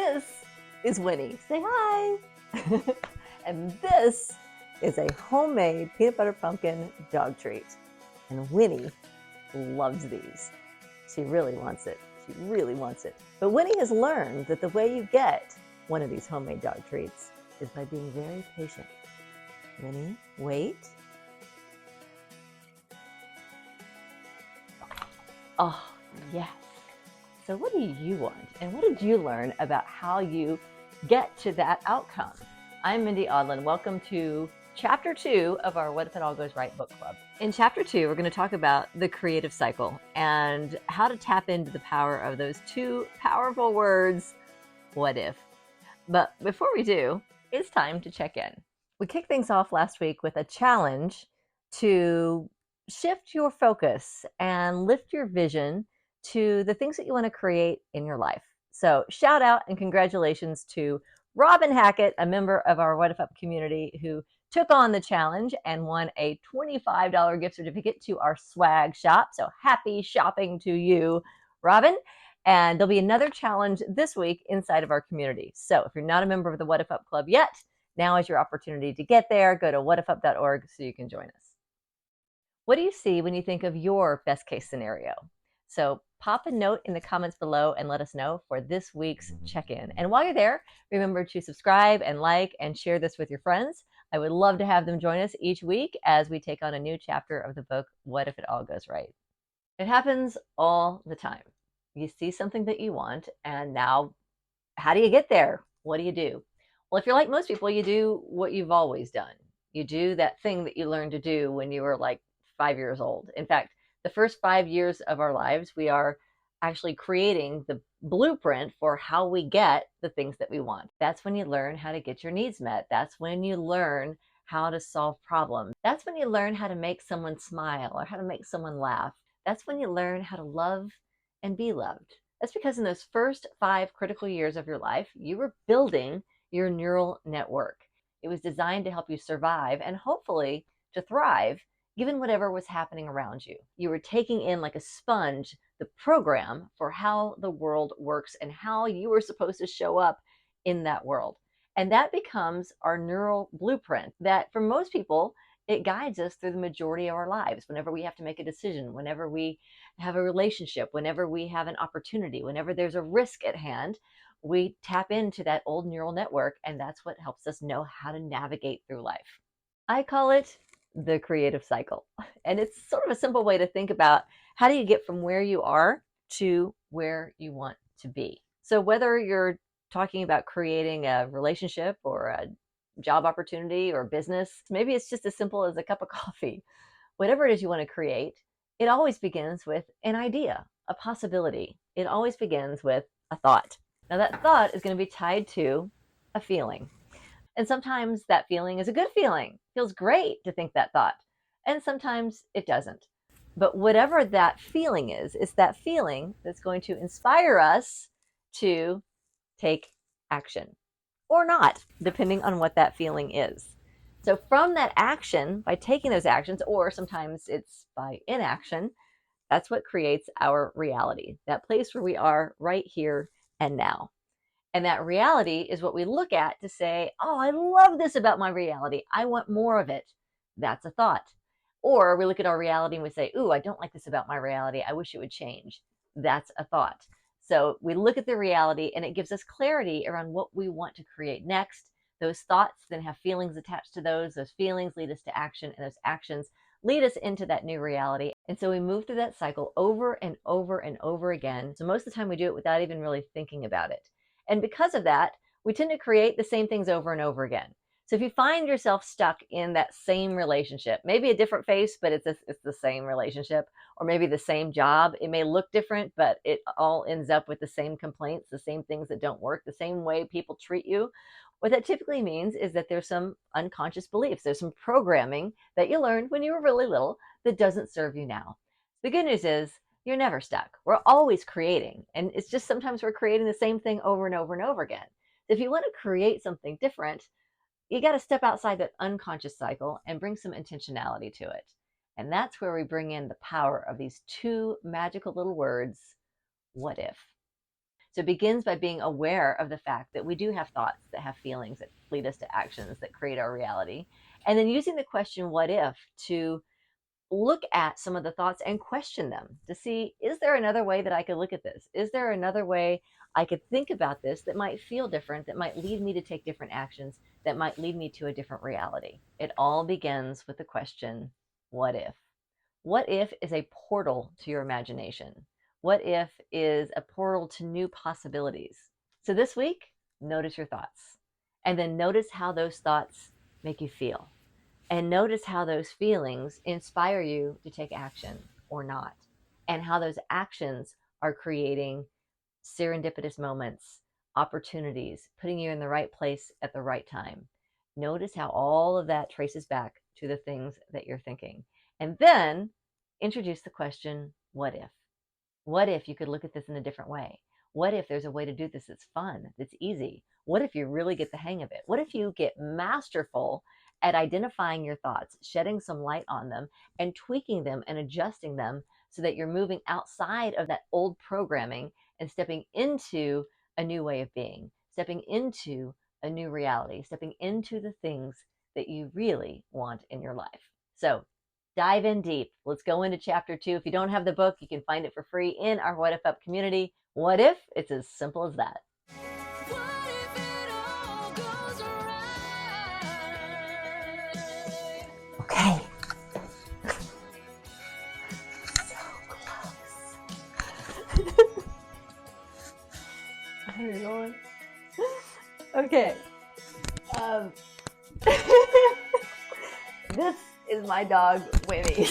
This is Winnie. Say hi. And this is a homemade peanut butter pumpkin dog treat. And Winnie loves these. She really wants it. She really wants it. But Winnie has learned that the way you get one of these homemade dog treats is by being very patient. Winnie, wait. Oh, yes. So what do you want? And what did you learn about how you get to that outcome? I'm Mindy Audlin. Welcome to Chapter 2 of our What If It All Goes Right book club. In Chapter 2, we're going to talk about the creative cycle and how to tap into the power of those two powerful words, what if. But before we do, it's time to check in. We kicked things off last week with a challenge to shift your focus and lift your vision to the things that you want to create in your life. So shout out and congratulations to Robin Hackett, a member of our WhatIfUP community, who took on the challenge and won a $25 gift certificate to our swag shop. So happy shopping to you, Robin. And there'll be another challenge this week inside of our community. So if you're not a member of the WhatIfUP club yet, now is your opportunity to get there. Go to whatifup.org so you can join us. What do you see when you think of your best case scenario? So pop a note in the comments below and let us know for this week's check-in. And while you're there, remember to subscribe and like and share this with your friends. I would love to have them join us each week as we take on a new chapter of the book, What If It All Goes Right? It happens all the time. You see something that you want, and now how do you get there? What do you do? Well, if you're like most people, you do what you've always done. You do that thing that you learned to do when you were like 5 years old. In fact, the first 5 years of our lives, we are actually creating the blueprint for how we get the things that we want. That's when you learn how to get your needs met. That's when you learn how to solve problems. That's when you learn how to make someone smile or how to make someone laugh. That's when you learn how to love and be loved. That's because in those first 5 critical years of your life, you were building your neural network. It was designed to help you survive and hopefully to thrive given whatever was happening around you. You were taking in like a sponge the program for how the world works and how you were supposed to show up in that world. And that becomes our neural blueprint that for most people, it guides us through the majority of our lives. Whenever we have to make a decision, whenever we have a relationship, whenever we have an opportunity, whenever there's a risk at hand, we tap into that old neural network, and that's what helps us know how to navigate through life. I call it the creative cycle. And it's sort of a simple way to think about how do you get from where you are to where you want to be. So whether you're talking about creating a relationship or a job opportunity or business, maybe it's just as simple as a cup of coffee. Whatever it is you want to create, it always begins with an idea, a possibility. It always begins with a thought. Now that thought is going to be tied to a feeling. And sometimes that feeling is a good feeling. It feels great to think that thought. And sometimes it doesn't. But whatever that feeling is, it's that feeling that's going to inspire us to take action or not, depending on what that feeling is. So from that action, by taking those actions, or sometimes it's by inaction, that's what creates our reality, that place where we are right here and now. And that reality is what we look at to say, oh, I love this about my reality. I want more of it. That's a thought. Or we look at our reality and we say, ooh, I don't like this about my reality. I wish it would change. That's a thought. So we look at the reality and it gives us clarity around what we want to create next. Those thoughts then have feelings attached to those. Those feelings lead us to action, and those actions lead us into that new reality. And so we move through that cycle over and over and over again. So most of the time we do it without even really thinking about it. And because of that, we tend to create the same things over and over again. So if you find yourself stuck in that same relationship, maybe a different face, but it's the same relationship, or maybe the same job, it may look different, but it all ends up with the same complaints, the same things that don't work, the same way people treat you. What that typically means is that there's some unconscious beliefs. There's some programming that you learned when you were really little that doesn't serve you now. The good news is you're never stuck. We're always creating. And it's just sometimes we're creating the same thing over and over and over again. If you want to create something different, you got to step outside that unconscious cycle and bring some intentionality to it. And that's where we bring in the power of these two magical little words, what if? So it begins by being aware of the fact that we do have thoughts, that have feelings, that lead us to actions, that create our reality. And then using the question, what if, to look at some of the thoughts and question them to see, is there another way that I could look at this? Is there another way I could think about this that might feel different, that might lead me to take different actions, that might lead me to a different reality? It all begins with the question, what if? What if is a portal to your imagination? What if is a portal to new possibilities? So this week, notice your thoughts, and then notice how those thoughts make you feel, and notice how those feelings inspire you to take action or not, and how those actions are creating serendipitous moments, opportunities, putting you in the right place at the right time. Notice how all of that traces back to the things that you're thinking. And then introduce the question, what if? What if you could look at this in a different way? What if there's a way to do this that's fun, that's easy? What if you really get the hang of it? What if you get masterful at identifying your thoughts, shedding some light on them, and tweaking them and adjusting them so that you're moving outside of that old programming and stepping into a new way of being, stepping into a new reality, stepping into the things that you really want in your life? So dive in deep. Let's go into chapter 2. If you don't have the book, you can find it for free in our WhatIfUP community. What if? It's as simple as that. What if it all goes right? Okay. So close. I'm going. Okay. This is my dog, Winnie.